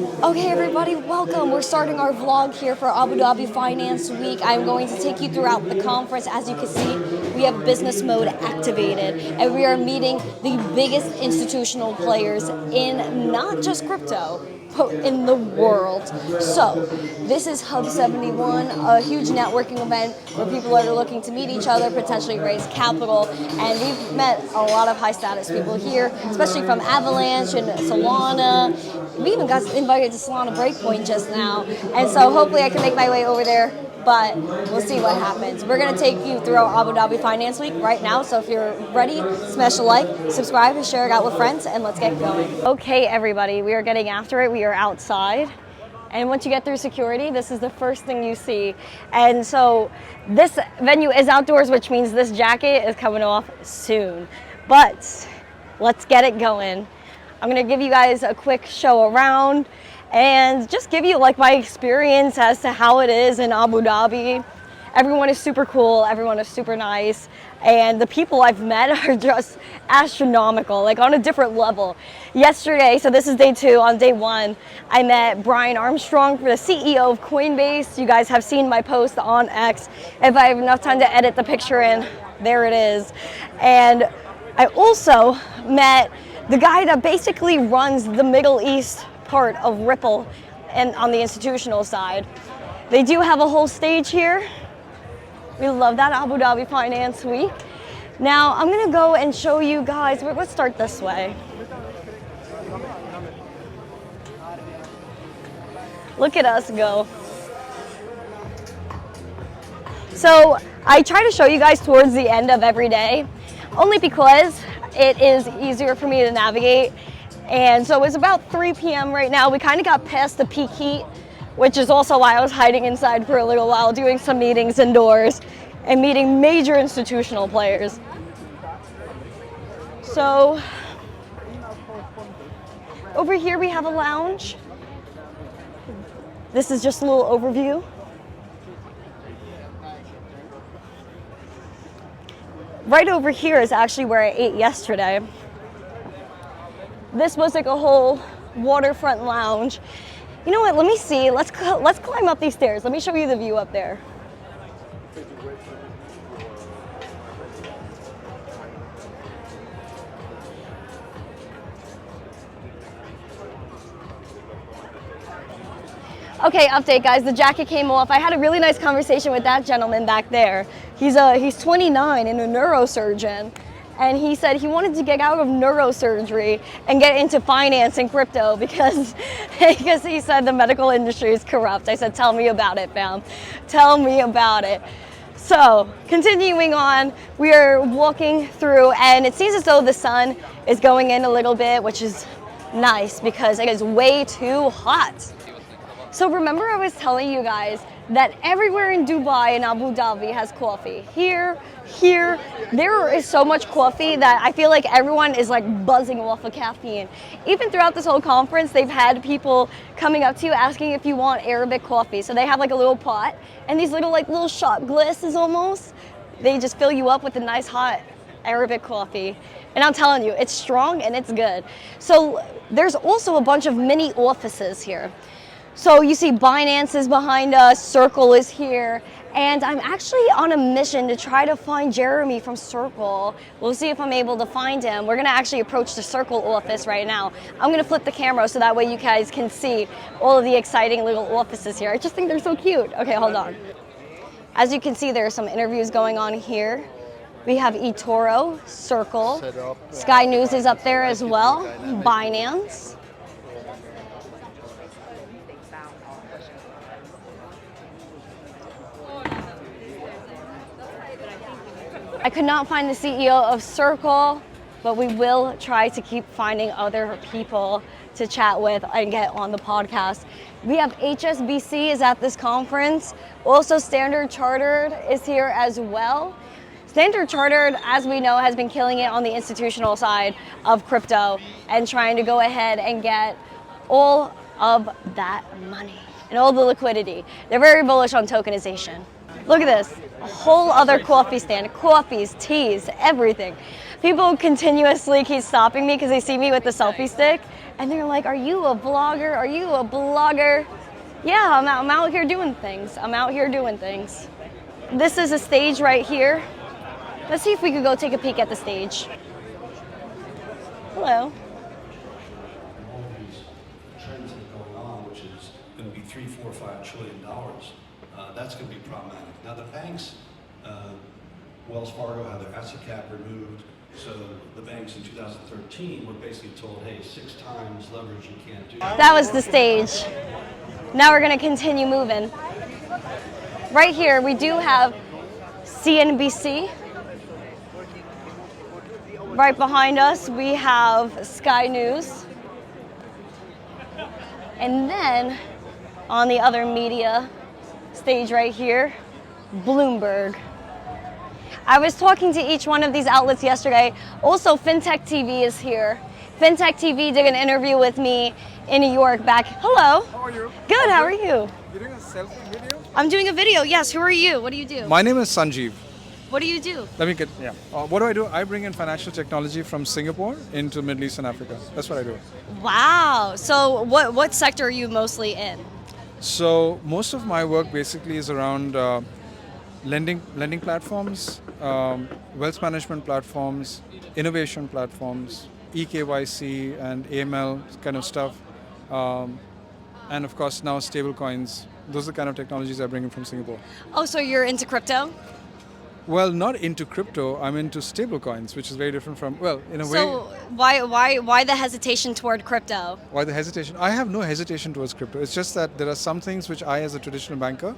Okay everybody, welcome. We're starting our vlog here for Abu Dhabi Finance Week. I'm going to take you throughout the conference. As you can see, we have business mode activated and we are meeting the biggest institutional players in not just crypto, but in the world. So this is Hub 71, a huge networking event where people are looking to meet each other, potentially raise capital, and we've met a lot of high status people here, especially from Avalanche and Solana. We even got invited to Solana Breakpoint just now, and so hopefully I can make my way over there, but we'll see what happens. We're going to take you through our Abu Dhabi Finance Week right now, so if you're ready, smash a like, subscribe, and share it out with friends, and let's get going. Okay, everybody, we are getting after it. We are outside, and once you get through security, this is the first thing you see. And so this venue is outdoors, which means this jacket is coming off soon, but let's get it going. I'm gonna give you guys a quick show around and just give you like my experience as to how it is in Abu Dhabi. Everyone is super cool, everyone is super nice, and the people I've met are just astronomical, like on a different level. Yesterday, so this is day 2, on day 1, I met Brian Armstrong, the CEO of Coinbase. You guys have seen my post on X. If I have enough time to edit the picture in, there it is. And I also met the guy that basically runs the Middle East part of Ripple and on the institutional side. They do have a whole stage here. We love that, Abu Dhabi Finance Week. Now I'm gonna go and show you guys, let's start this way. Look at us go. So I try to show you guys towards the end of every day, only because it is easier for me to navigate. And so it's about 3 p.m. right now. We kind of got past the peak heat, which is also why I was hiding inside for a little while, doing some meetings indoors and meeting major institutional players. So over here we have a lounge. This is just a little overview. Right over here is actually where I ate yesterday. This was like a whole waterfront lounge. You know what, let me see, let's climb up these stairs. Let me show you the view up there. Okay, update guys, the jacket came off. I had a really nice conversation with that gentleman back there. He's 29 and a neurosurgeon. And he said he wanted to get out of neurosurgery and get into finance and crypto because he said the medical industry is corrupt. I said, tell me about it, fam. Tell me about it. So, continuing on, we are walking through and it seems as though the sun is going in a little bit, which is nice because it is way too hot. So remember I was telling you guys that everywhere in Dubai and Abu Dhabi has coffee. Here, there is so much coffee that I feel like everyone is like buzzing off of caffeine. Even throughout this whole conference, they've had people coming up to you asking if you want Arabic coffee. So they have like a little pot and these little shot glasses almost. They just fill you up with a nice hot Arabic coffee. And I'm telling you, it's strong and it's good. So there's also a bunch of mini offices here. So you see Binance is behind us, Circle is here, and I'm actually on a mission to try to find Jeremy from Circle. We'll see if I'm able to find him. We're gonna actually approach the Circle office right now. I'm gonna flip the camera so that way you guys can see all of the exciting little offices here. I just think they're so cute. Okay, hold on. As you can see, there are some interviews going on here. We have eToro, Circle, Sky News is up there as well, Binance. I could not find the CEO of Circle, but we will try to keep finding other people to chat with and get on the podcast. We have HSBC is at this conference. Also Standard Chartered is here as well. Standard Chartered, as we know, has been killing it on the institutional side of crypto and trying to go ahead and get all of that money and all the liquidity. They're very bullish on tokenization. Look at this, a whole other coffee stand, coffees, teas, everything. People continuously keep stopping me because they see me with the selfie stick, and they're like, "Are you a vlogger? Are you a blogger?" Yeah, I'm out here doing things. This is a stage right here. Let's see if we could go take a peek at the stage. Hello. All these trends that are going on, which is going to be $3, $4, $5 trillion, that's going to be problematic. Now the banks, Wells Fargo had their asset cap removed, so the banks in 2013 were basically told, hey, 6 times leverage, you can't do that. That was the stage. Now we're going to continue moving. Right here, we do have CNBC. Right behind us, we have Sky News. And then, on the other media stage right here, Bloomberg. I was talking to each one of these outlets yesterday. Also, FinTech TV is here. FinTech TV did an interview with me in New York back. Hello. How are you? Good, how are you? You're doing a selfie video? I'm doing a video, yes. Who are you? What do you do? My name is Sanjeev. What do you do? Let me get, yeah. What do? I bring in financial technology from Singapore into Middle East and Africa. That's what I do. Wow. So what sector are you mostly in? So most of my work basically is around lending platforms, wealth management platforms, innovation platforms, eKYC and AML kind of stuff. And of course now stable coins. Those are the kind of technologies I bring in from Singapore. Oh, so you're into crypto? Well, not into crypto. I'm into stable coins, which is very different from, well, in a way. So why the hesitation toward crypto? Why the hesitation? I have no hesitation towards crypto. It's just that there are some things which I, as a traditional banker,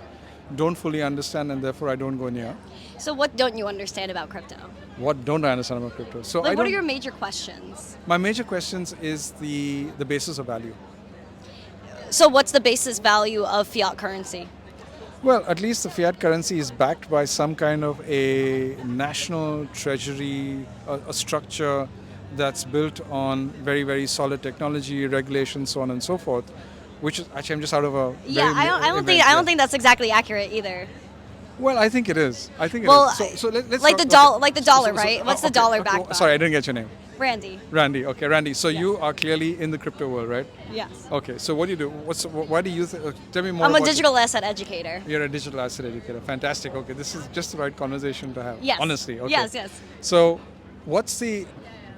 don't fully understand, and therefore I don't go near. So what don't you understand about crypto? What don't I understand about crypto? So Like, what are your major questions? My major questions is the basis of value. So what's the basis value of fiat currency? Well, at least the fiat currency is backed by some kind of a national treasury, a structure that's built on very, very solid technology, regulations, so on and so forth. Which is actually, I'm just out of a I don't think that's exactly accurate either. Well, I think it is. I think well, it is. So let's like talk, the dollar, right? What's the dollar backed by? Sorry, I didn't get your name. Randy. Randy. Okay, Randy. So Yes. you are clearly in the crypto world, right? Yes. Okay. So what do you do? Why do you tell me more? I'm a about digital asset educator. You're a digital asset educator. Fantastic. Okay, this is just the right conversation to have. Yes. Honestly. Okay. Yes. So, what's the?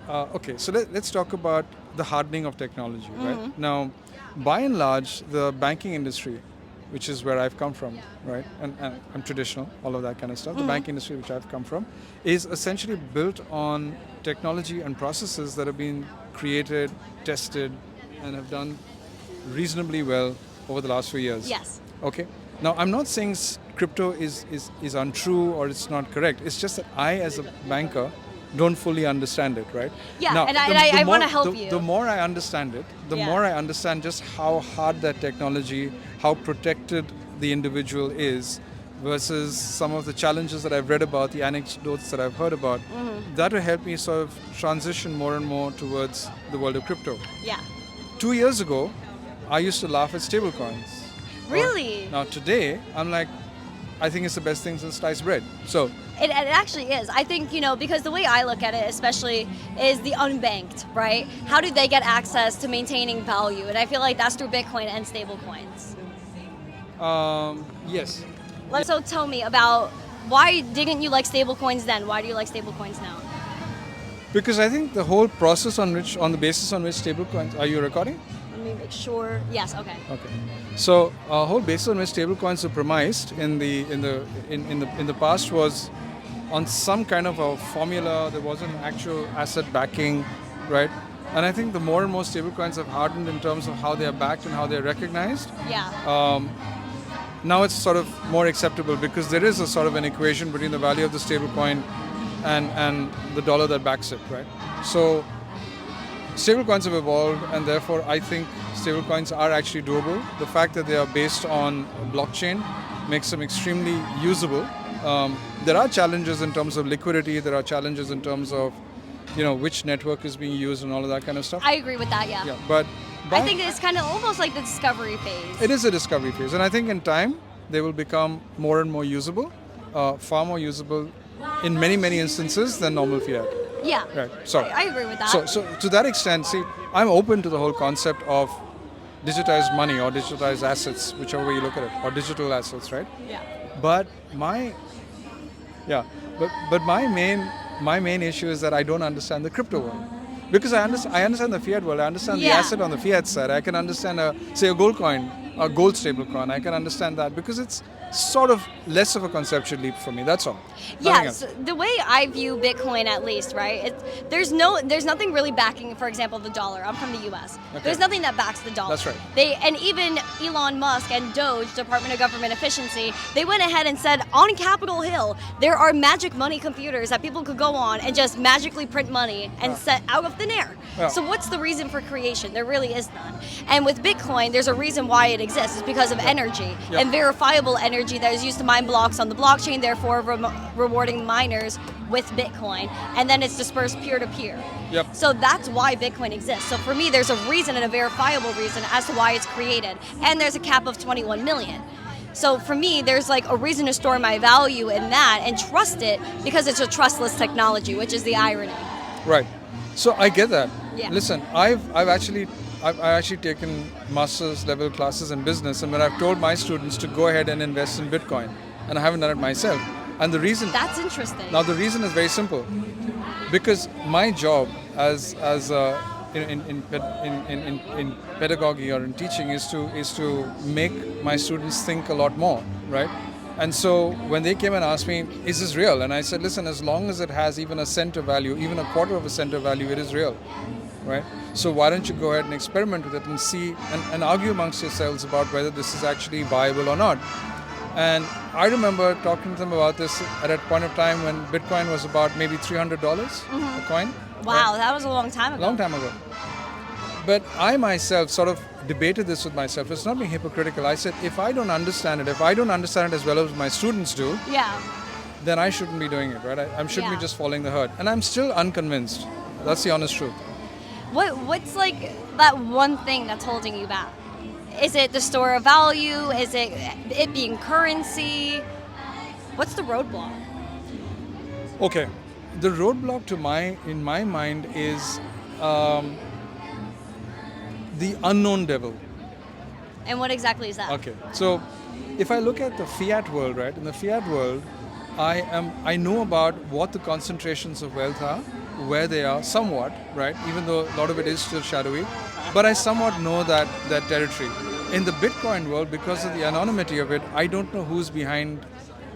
Okay. So let's talk about the hardening of technology, right? Now, by and large, the banking industry, which is where I've come from, right? And I'm traditional, all of that kind of stuff. The banking industry, which I've come from, is essentially built on technology and processes that have been created, tested, and have done reasonably well over the last few years. Yes. Okay. Now, I'm not saying crypto is untrue or it's not correct. It's just that I, as a banker, don't fully understand it, right? Yeah, now, and I want to help you. The more I understand it, the more I understand just how hard that technology, how protected the individual is, versus some of the challenges that I've read about, the anecdotes that I've heard about, that will help me sort of transition more and more towards the world of crypto. Yeah. 2 years ago, I used to laugh at stablecoins. Really? Now today, I'm like, I think it's the best thing since sliced bread. So It actually is. I think, because the way I look at it especially is the unbanked, right? How do they get access to maintaining value? And I feel like that's through Bitcoin and stable coins. yes. So tell me about why didn't you like stable coins then? Why do you like stable coins now? Because I think the whole process on the basis on which stablecoins, are you recording? Let me make sure. Yes, okay. Okay. So whole basis on which stablecoins are premised in the past was on some kind of a formula. There wasn't actual asset backing, right? And I think the more and more stablecoins have hardened in terms of how they are backed and how they are recognized. Yeah. Now it's sort of more acceptable because there is a sort of an equation between the value of the stablecoin and the dollar that backs it, right? So stablecoins have evolved, and therefore I think stablecoins are actually doable. The fact that they are based on blockchain makes them extremely usable. There are challenges in terms of liquidity. There are challenges in terms of, which network is being used and all of that kind of stuff. I agree with that, yeah. Yeah, but I think it's kind of almost like the discovery phase. It is a discovery phase, and I think in time they will become more and more usable, far more usable in many, many instances than normal fiat. Yeah. Right. Sorry. I agree with that. So to that extent, see, I'm open to the whole concept of digitized money or digitized assets, whichever way you look at it, or digital assets, right? Yeah. But my main issue is that I don't understand the crypto world. Because I understand the fiat world, I understand the Yeah. asset on the fiat side. I can understand a gold coin, a gold stable coin. I can understand that because it's sort of less of a conceptual leap for me. That's all. Nothing Yeah, else. so the way I view Bitcoin, at least, right? There's nothing really backing, for example, the dollar. I'm from the U.S. Okay. There's nothing that backs the dollar. That's right. And even Elon Musk and Doge, Department of Government Efficiency, they went ahead and said on Capitol Hill there are magic money computers that people could go on and just magically print money and set out of thin air. Yeah. So what's the reason for creation? There really is none. And with Bitcoin, there's a reason why it exists. It's because of energy Yeah. and verifiable energy that is used to mine blocks on the blockchain, therefore rewarding miners with Bitcoin, and then it's dispersed peer-to-peer. Yep. So that's why Bitcoin exists. So for me, there's a reason and a verifiable reason as to why it's created, and there's a cap of 21 million. So for me, there's like a reason to store my value in that and trust it because it's a trustless technology, which is the irony. Right. So I get that. Yeah. Listen, I've actually taken master's level classes in business, and when I've told my students to go ahead and invest in Bitcoin, and I haven't done it myself. And the reason That's interesting. now the reason is very simple, because my job as in pedagogy or in teaching is to make my students think a lot more, right? And so when they came and asked me, is this real? And I said, listen, as long as it has even a cent of value, even a quarter of a cent of value, it is real, right? So why don't you go ahead and experiment with it and see and argue amongst yourselves about whether this is actually viable or not. And I remember talking to them about this at a point of time when Bitcoin was about maybe $300 a coin. Wow, right? that was a long time ago. Long time ago. But I myself sort of debated this with myself. It's not being hypocritical. I said, if I don't understand it as well as my students do, Yeah. then I shouldn't be doing it, right? I shouldn't Yeah. be just following the herd. And I'm still unconvinced. That's the honest truth. What's like that one thing that's holding you back? Is it the store of value? Is it being currency? What's the roadblock? Okay, the roadblock in my mind is the unknown devil. And what exactly is that? Okay, so if I look at the fiat world, right? In the fiat world, I know about what the concentrations of wealth are, where they are, somewhat, right? Even though a lot of it is still shadowy, but I somewhat know that territory. In the Bitcoin world, because of the anonymity of it, I don't know who's behind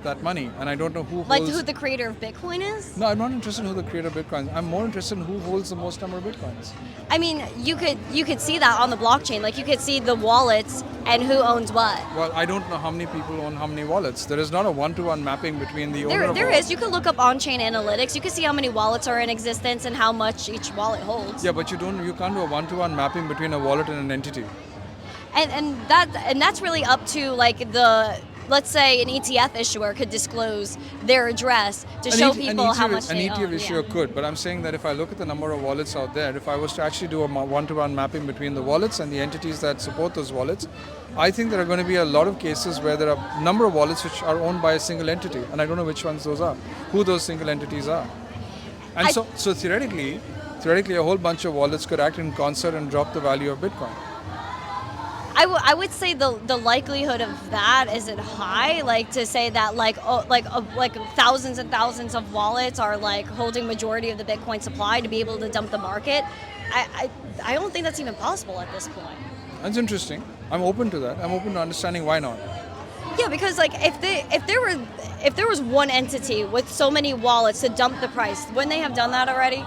that money, and I don't know who Like holds. who the creator of Bitcoin is? No, I'm not interested in who the creator of Bitcoin is. I'm more interested in who holds the most number of Bitcoins. I mean, you could see that on the blockchain. Like you could see the wallets and who owns what. Well, I don't know how many people own how many wallets. There is not a one-to-one mapping between the owner of There a is. You could look up on-chain analytics. You can see how many wallets are in existence and how much each wallet holds. Yeah, but you can't do a one-to-one mapping between a wallet and an entity. And that's really up to like let's say an ETF issuer could disclose their address to show people how much they An ETF own. issuer could, but I'm saying that if I look at the number of wallets out there, if I was to actually do a one-to-one mapping between the wallets and the entities that support those wallets, I think there are going to be a lot of cases where there are a number of wallets which are owned by a single entity, and I don't know which ones those are, who those single entities are. And so theoretically, a whole bunch of wallets could act in concert and drop the value of Bitcoin. I would say the likelihood of that isn't high. Like to say that like thousands and thousands of wallets are like holding majority of the Bitcoin supply to be able to dump the market. I don't think that's even possible at this point. That's interesting. I'm open to that. I'm open to understanding why not. Yeah, because like if there was one entity with so many wallets to dump the price, wouldn't they have done that already?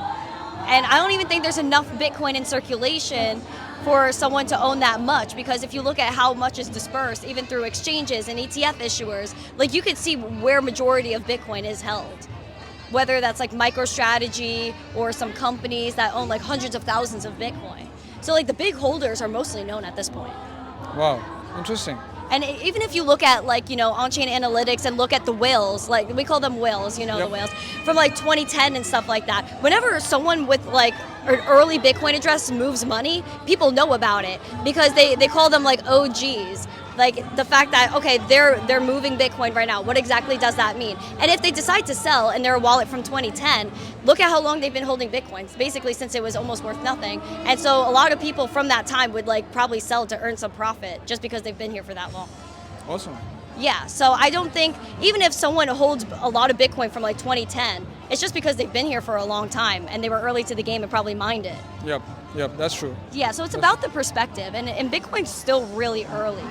And I don't even think there's enough Bitcoin in circulation for someone to own that much, because if you look at how much is dispersed, even through exchanges and ETF issuers, like you could see where majority of Bitcoin is held. Whether that's like MicroStrategy or some companies that own like hundreds of thousands of Bitcoin. So like the big holders are mostly known at this point. Wow, interesting. And even if you look at like, on-chain analytics and look at the whales, like we call them whales, Yep. the whales, from like 2010 and stuff like that. Whenever someone with like an early Bitcoin address moves money, people know about it because they call them like OGs. Like the fact that, okay, they're moving Bitcoin right now. What exactly does that mean? And if they decide to sell and they're a wallet from 2010, look at how long they've been holding Bitcoins, basically since it was almost worth nothing. And so a lot of people from that time would like probably sell to earn some profit just because they've been here for that long. Awesome. Yeah, so I don't think, even if someone holds a lot of Bitcoin from like 2010, it's just because they've been here for a long time and they were early to the game and probably mined it. Yep, that's true. Yeah, so it's about the perspective, and Bitcoin's still really early.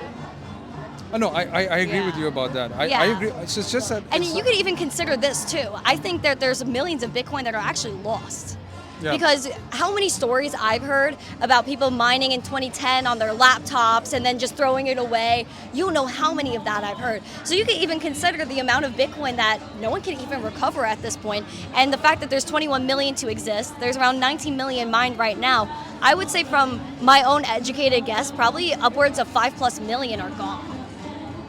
No, I agree with you about that. I agree. It's just that. And you could even consider this too. I think that there's millions of Bitcoin that are actually lost. Yeah. Because how many stories I've heard about people mining in 2010 on their laptops and then just throwing it away. You don't know how many of that I've heard. So you could even consider the amount of Bitcoin that no one can even recover at this point. And the fact that there's 21 million to exist, there's around 19 million mined right now. I would say from my own educated guess, probably upwards of 5+ million are gone.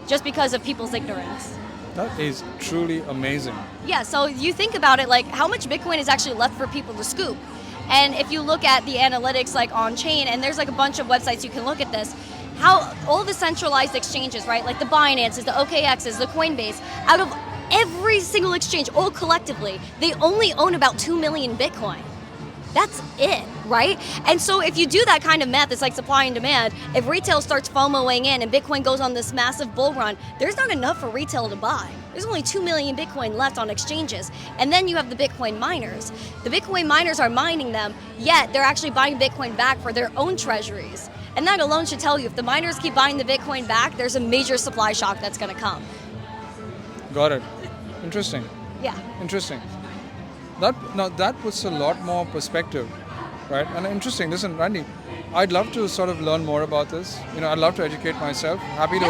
Just because of people's ignorance. That is truly amazing. Yeah, so you think about it, like how much Bitcoin is actually left for people to scoop. And if you look at the analytics like on chain, and there's like a bunch of websites you can look at this, how all the centralized exchanges, right, like the Binances, the OKXs, the Coinbase, out of every single exchange, all collectively, they only own about 2 million Bitcoin. That's it, right? And so if you do that kind of math, it's like supply and demand. If retail starts FOMOing in and Bitcoin goes on this massive bull run, there's not enough for retail to buy. There's only 2 million Bitcoin left on exchanges. And then you have the Bitcoin miners. The Bitcoin miners are mining them, yet they're actually buying Bitcoin back for their own treasuries. And that alone should tell you, if the miners keep buying the Bitcoin back, there's a major supply shock that's gonna come. Got it. Interesting. Yeah. Interesting. That puts a lot more perspective, right? And interesting. Listen, Randy, I'd love to sort of learn more about this. I'd love to educate myself. Happy to.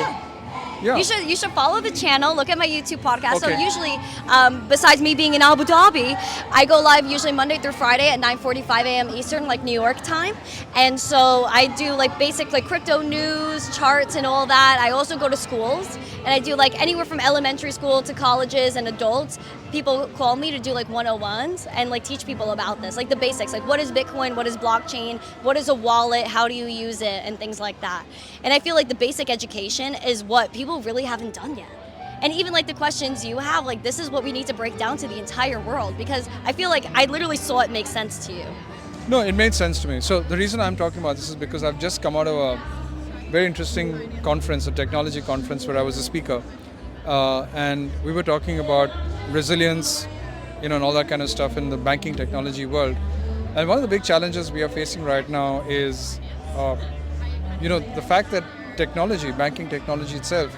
Yeah. You should follow the channel. Look at my YouTube podcast. Okay. So usually, besides me being in Abu Dhabi, I go live usually Monday through Friday at 9:45 a.m. Eastern, like New York time. And so I do like basic like crypto news, charts, and all that. I also go to schools, and I do like anywhere from elementary school to colleges and adults. People call me to do like 101s and like teach people about this, like the basics, like what is Bitcoin, what is blockchain, what is a wallet, how do you use it, and things like that. And I feel like the basic education is what people really haven't done yet. And even like the questions you have, like this is what we need to break down to the entire world, because I feel like I literally saw it make sense to you. No, it made sense to me. So the reason I'm talking about this is because I've just come out of a very interesting conference, a technology conference where I was a speaker. And we were talking about resilience, and all that kind of stuff in the banking technology world. And one of the big challenges we are facing right now is, the fact that banking technology itself,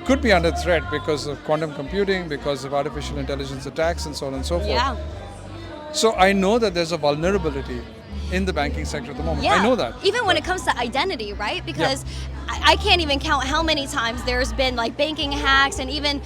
could be under threat because of quantum computing, because of artificial intelligence attacks, and so on and so forth. Yeah. So I know that there's a vulnerability in the banking sector at the moment. Yeah. I know that. Even when it comes to identity, right? Because I can't even count how many times there's been like banking hacks, and even,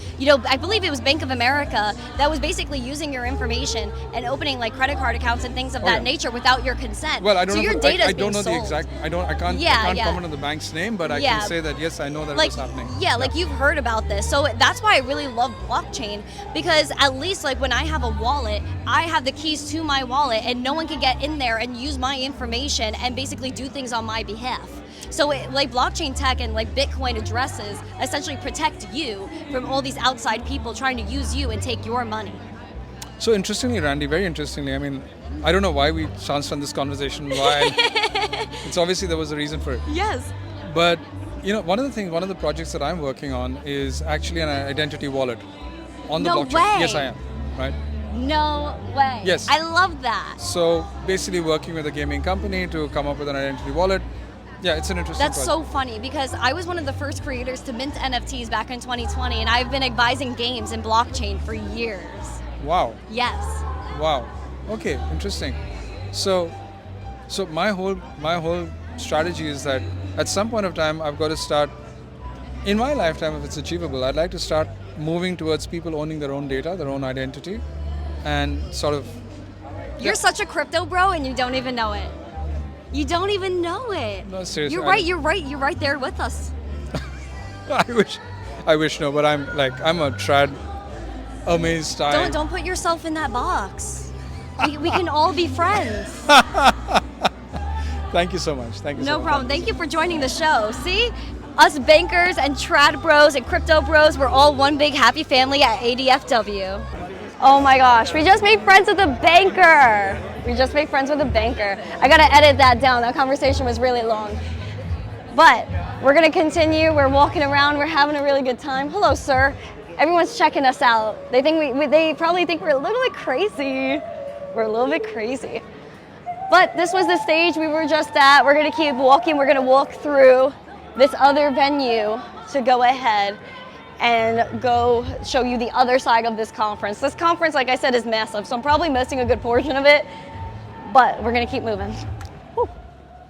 I believe it was Bank of America that was basically using your information and opening like credit card accounts and things of that nature without your consent. Well, I don't so know. your data I don't know the exact. I can't comment on the bank's name, but I can say that yes, I know that it was happening. Yeah, like you've heard about this. So that's why I really love blockchain, because at least like when I have a wallet, I have the keys to my wallet, and no one can get in there and use my information and basically do things on my behalf. So like blockchain tech and like Bitcoin addresses essentially protect you from all these outside people trying to use you and take your money. So interestingly, Randy, very interestingly, I mean, I don't know why we chanced on this conversation. Why? It's obviously there was a reason for it. Yes. But one of the projects that I'm working on is actually an identity wallet on the blockchain. Way. Yes, I am. Right. No way. Yes. I love that. So basically, working with a gaming company to come up with an identity wallet. Yeah, it's an interesting That's project. so funny, because I was one of the first creators to mint NFTs back in 2020, and I've been advising games in blockchain for years. Wow. Yes. Wow. Okay, interesting. So my whole strategy is that at some point of time I've got to start, in my lifetime, if it's achievable, I'd like to start moving towards people owning their own data, their own identity, and sort of. You're such a crypto bro, and you don't even know it. You don't even know it. No, seriously. You're right there with us. I wish no, but I'm a trad amazed type. Don't put yourself in that box. We can all be friends. Thank you so much. Thank you so much. No problem. Thank you for joining the show. See? Us bankers and trad bros and crypto bros, we're all one big happy family at ADFW. Oh my gosh, we just made friends with a banker. We just made friends with a banker. I gotta edit that down. That conversation was really long. But we're gonna continue. We're walking around. We're having a really good time. Hello, sir. Everyone's checking us out. They think they probably think we're a little bit crazy. We're a little bit crazy. But this was the stage we were just at. We're gonna keep walking. We're gonna walk through this other venue to go ahead and go show you the other side of this conference. This conference, like I said, is massive, so I'm probably missing a good portion of it, but we're gonna keep moving. Whew.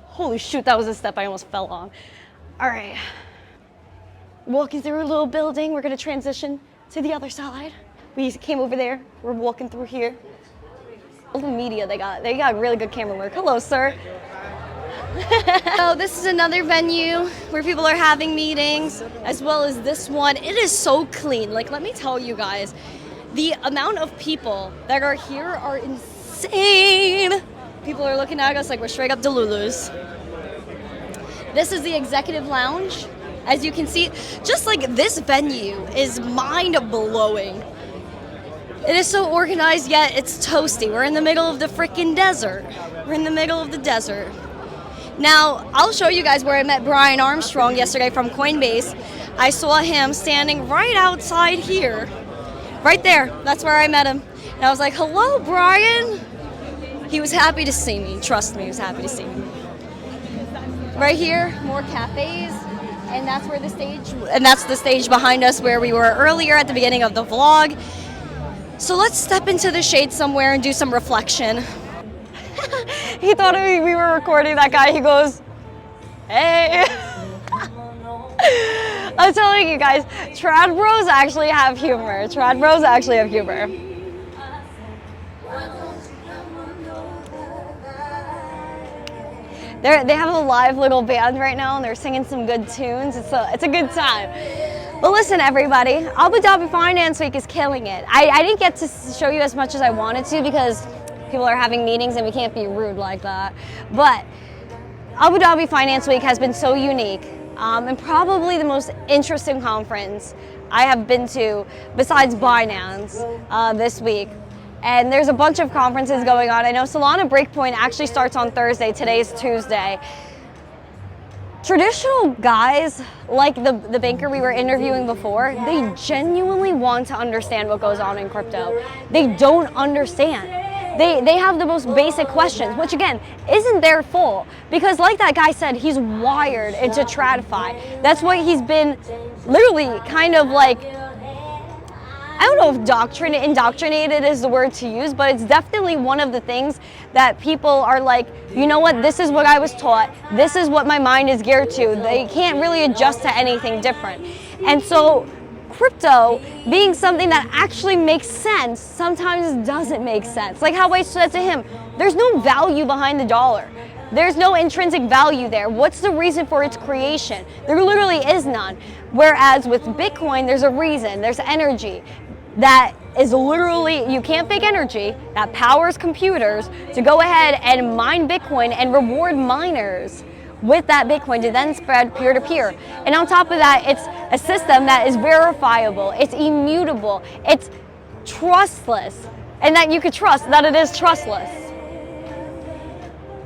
Holy shoot, that was a step I almost fell on. All right, walking through a little building. We're gonna transition to the other side. We came over there, we're walking through here. All the media they got really good camera work. Hello, sir. So this is another venue where people are having meetings, as well as this one. It is so clean. Like, let me tell you guys, the amount of people that are here are insane. People are looking at us like we're straight up Delulus. This is the executive lounge. As you can see, just like this venue is mind-blowing. It is so organized, yet it's toasty. We're in the middle of the freaking desert. We're in the middle of the desert. Now, I'll show you guys where I met Brian Armstrong yesterday from Coinbase. I saw him standing right outside here. Right there. That's where I met him. And I was like, hello, Brian. He was happy to see me. Trust me, he was happy to see me. Right here, more cafes. And that's where the stage behind us where we were earlier at the beginning of the vlog. So let's step into the shade somewhere and do some reflection. He thought we were recording that guy. He goes, hey. I'm telling you guys, trad bros actually have humor. Trad bros actually have humor. They have a live little band right now and they're singing some good tunes. It's a good time. But listen, everybody, Abu Dhabi Finance Week is killing it. I didn't get to show you as much as I wanted to because people are having meetings and we can't be rude like that. But Abu Dhabi Finance Week has been so unique and probably the most interesting conference I have been to besides Binance this week. And there's a bunch of conferences going on. I know Solana Breakpoint actually starts on Thursday. Today's Tuesday. Traditional guys, like the banker we were interviewing before, they genuinely want to understand what goes on in crypto. They don't understand. They have the most basic questions, which again, isn't their fault. Because like that guy said, he's wired into TradFi. That's why he's been literally kind of like, I don't know if indoctrinated is the word to use, but it's definitely one of the things that people are like, you know what, this is what I was taught. This is what my mind is geared to. They can't really adjust to anything different. And so crypto being something that actually makes sense sometimes doesn't make sense. Like how I said to him, there's no value behind the dollar. There's no intrinsic value there. What's the reason for its creation? There literally is none. Whereas with Bitcoin, there's a reason, there's energy that is literally, you can't fake energy, that powers computers to go ahead and mine Bitcoin and reward miners with that Bitcoin to then spread peer-to-peer. And on top of that, it's a system that is verifiable, it's immutable, it's trustless, and that you could trust that it is trustless.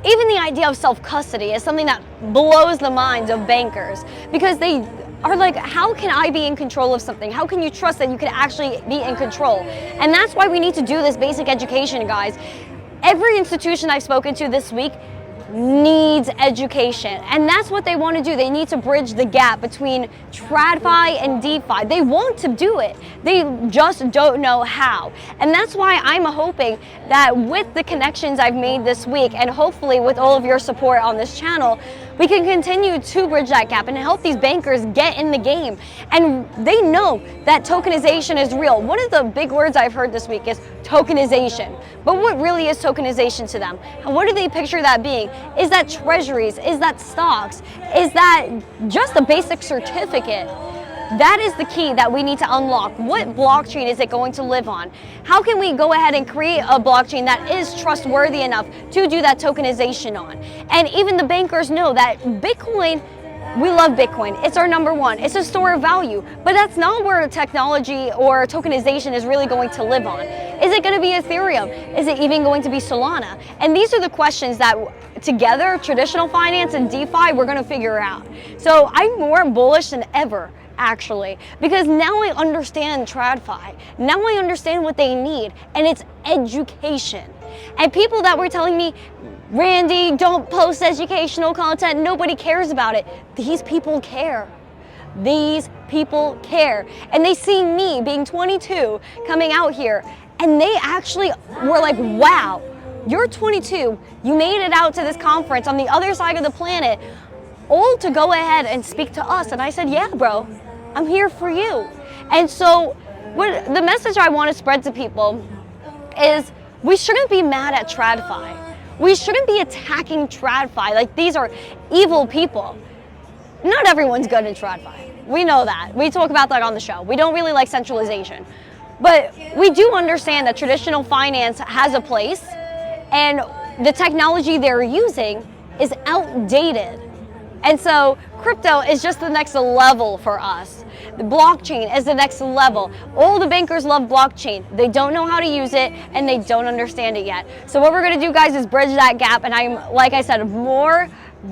Even the idea of self-custody is something that blows the minds of bankers because they are like, how can I be in control of something? How can you trust that you can actually be in control? And that's why we need to do this basic education, guys. Every institution I've spoken to this week needs education, and that's what they want to do. They need to bridge the gap between TradFi and DeFi. They want to do it, they just don't know how. And that's why I'm hoping that with the connections I've made this week, and hopefully with all of your support on this channel, we can continue to bridge that gap and help these bankers get in the game. And they know that tokenization is real. One of the big words I've heard this week is tokenization. But what really is tokenization to them? And what do they picture that being? Is that treasuries? Is that stocks? Is that just a basic certificate? That is the key that we need to unlock. What blockchain is it going to live on? How can we go ahead and create a blockchain that is trustworthy enough to do that tokenization on? And even the bankers know that Bitcoin We love Bitcoin. It's our number one. It's a store of value. But that's not where technology or tokenization is really going to live on. Is it going to be Ethereum? Is it even going to be Solana? And these are the questions that together, traditional finance and DeFi, we're going to figure out. So I'm more bullish than ever, actually, because now I understand TradFi. Now I understand what they need, and it's education. And people that were telling me, Randy, don't post educational content, nobody cares about it. These people care. These people care. And they see me being 22 coming out here, and they actually were like, wow, you're 22, you made it out to this conference on the other side of the planet, all to go ahead and speak to us. And I said, yeah, bro, I'm here for you. And so what the message I want to spread to people is we shouldn't be mad at TradFi. We shouldn't be attacking TradFi like these are evil people. Not everyone's good in TradFi. We know that. We talk about that on the show. We don't really like centralization. But we do understand that traditional finance has a place, and the technology they're using is outdated. And so crypto is just the next level for us. The blockchain is the next level. All the bankers love blockchain. They don't know how to use it, and they don't understand it yet. So what we're gonna do, guys, is bridge that gap, and I'm, like I said, more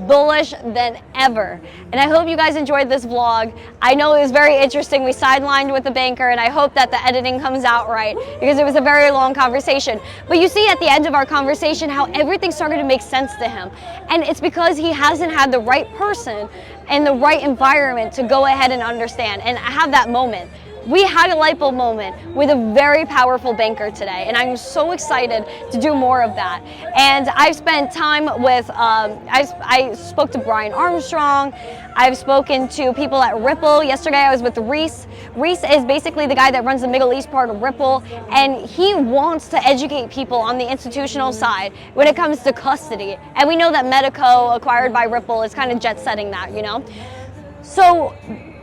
bullish than ever. And I hope you guys enjoyed this vlog. I know it was very interesting. We sidelined with the banker, and I hope that the editing comes out right, because it was a very long conversation. But you see at the end of our conversation how everything started to make sense to him. And it's because he hasn't had the right person and the right environment to go ahead and understand and have that moment. We had a light bulb moment with a very powerful banker today, and I'm so excited to do more of that. And I've spent time with, I spoke to Brian Armstrong, I've spoken to people at Ripple. Yesterday I was with Reese. Reese is basically the guy that runs the Middle East part of Ripple, and he wants to educate people on the institutional side when it comes to custody. And we know that Medico, acquired by Ripple, is kind of jet setting that, you know? So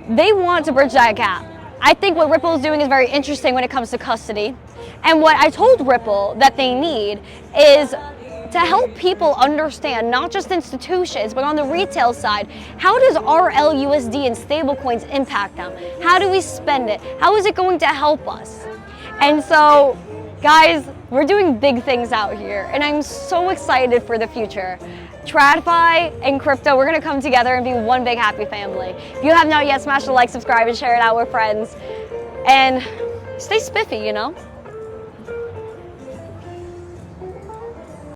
they want to bridge that gap. I think what Ripple is doing is very interesting when it comes to custody. And what I told Ripple that they need is to help people understand, not just institutions, but on the retail side, how does RLUSD and stablecoins impact them? How do we spend it? How is it going to help us? And so, guys, we're doing big things out here, and I'm so excited for the future. TradFi and crypto, we're gonna come together and be one big happy family. If you have not yet, smash the like, subscribe, and share it out with friends. And stay spiffy, you know?